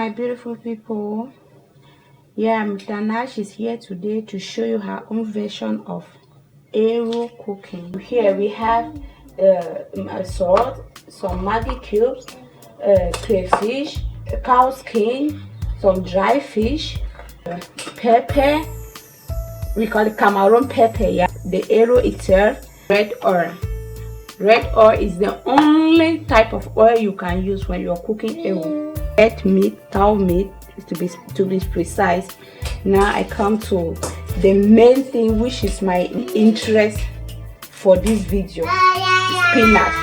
my beautiful people. Yeah, Spinach is here today to show you her own version of Eru cooking. Here we have salt, some Maggi cubes, crayfish, cow skin, some dry fish, pepper. We call it Cameroon pepper. Yeah, the Eru itself, red oil. Red oil is the only type of oil you can use when you're cooking Eru. Red meat, cow meat, to be precise. Now I come to the main thing, which is my interest for this video: spinach.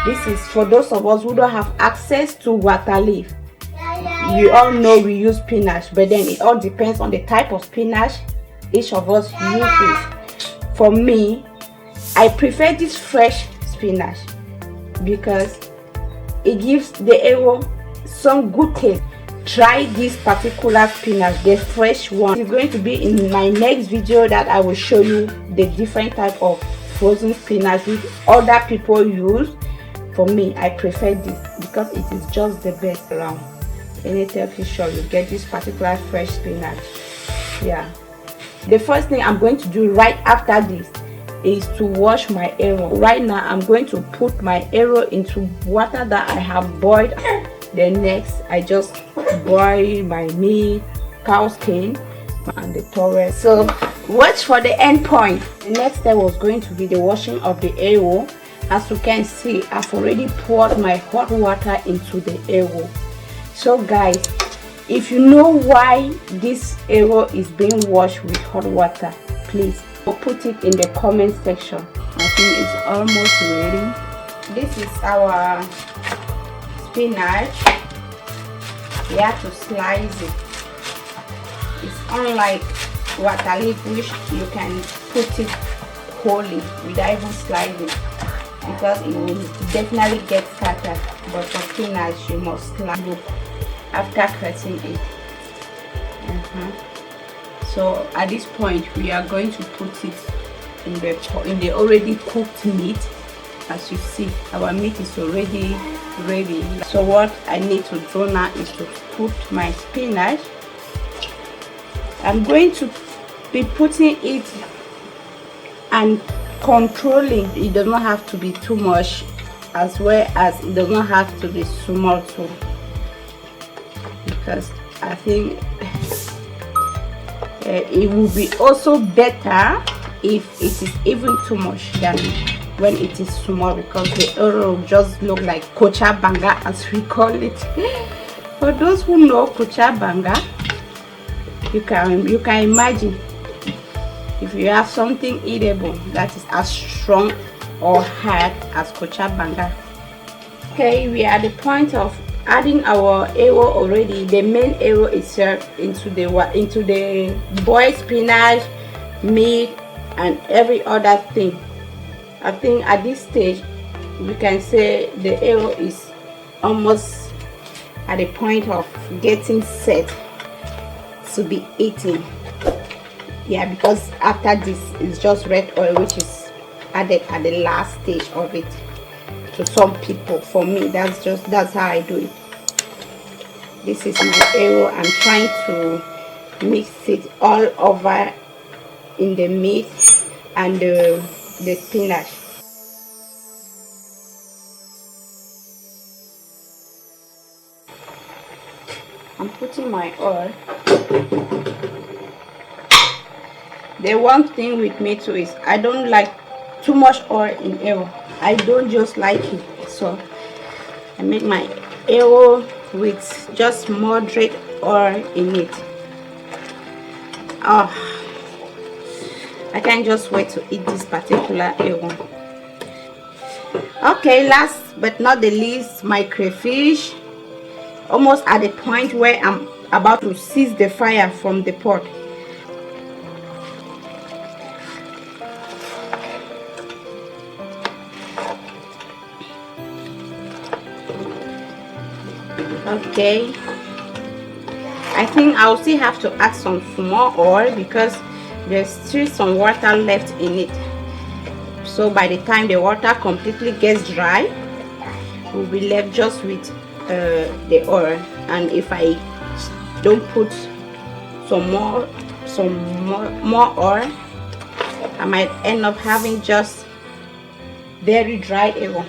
This is for those of us who don't have access to water leaf. You all know we use spinach, but then it all depends on the type of spinach each of us uses. For me, I prefer this fresh spinach because it gives the Eru some good taste. Try this particular spinach, the fresh one. It's going to be in my next video that I will show you the different type of frozen spinach which other people use. For me, I prefer this because it is just the best around. Any turkey shop, you get this particular fresh spinach. Yeah, the first thing I'm going to do right after this is to wash my Eru. Right now I'm going to put my Eru into water that I have boiled. Then next I just boil my meat, cow skin, and the towel. So watch for the end point. The next step was going to be the washing of the Eru. As you can see, I've already poured my hot water into the Eru. So guys, if you know why this Eru is being washed with hot water, please put it in the comment section. I think it's almost ready. This is our spinach. We have to slice it. It's unlike water leaf, which you can put it wholly without even slicing, because it will definitely get scattered. But for spinach, you must slice it after cutting it. So at this point, we are going to put it in the already cooked meat. As you see, our meat is already ready. So what I need to do now is to put my spinach. I'm going to be putting it and controlling. It does not have to be too much, as well as it does not have to be small too, because I think it will be also better if it is even too much than when it is small, because the Eru just look like kochabanga, as we call it. For those who know kochabanga, you can imagine if you have something eatable that is as strong or hard as kochabanga. Okay, we are at the point of adding our Eru already, the main Eru itself, into the boiled spinach, meat, and every other thing. I think at this stage we can say the Eru is almost at the point of getting set to be eaten. Yeah, because after this is just red oil, which is added at the last stage of it. To some people, for me, that's how I do it. This is my Eru. I'm trying to mix it all over in the meat and the spinach. I'm putting my oil. The one thing with me too is I don't like too much oil in Eru. I don't just like it, so I make my Eru with just moderate oil in it. Oh, I can't just wait to eat this particular Eru. Okay, last but not the least, my crayfish. Almost at the point where I'm about to cease the fire from the pot. Okay, I think I'll still have to add some more oil because there's still some water left in it. So by the time the water completely gets dry, we'll be left just with the oil, and if I don't put some more oil, I might end up having just very dry Eru.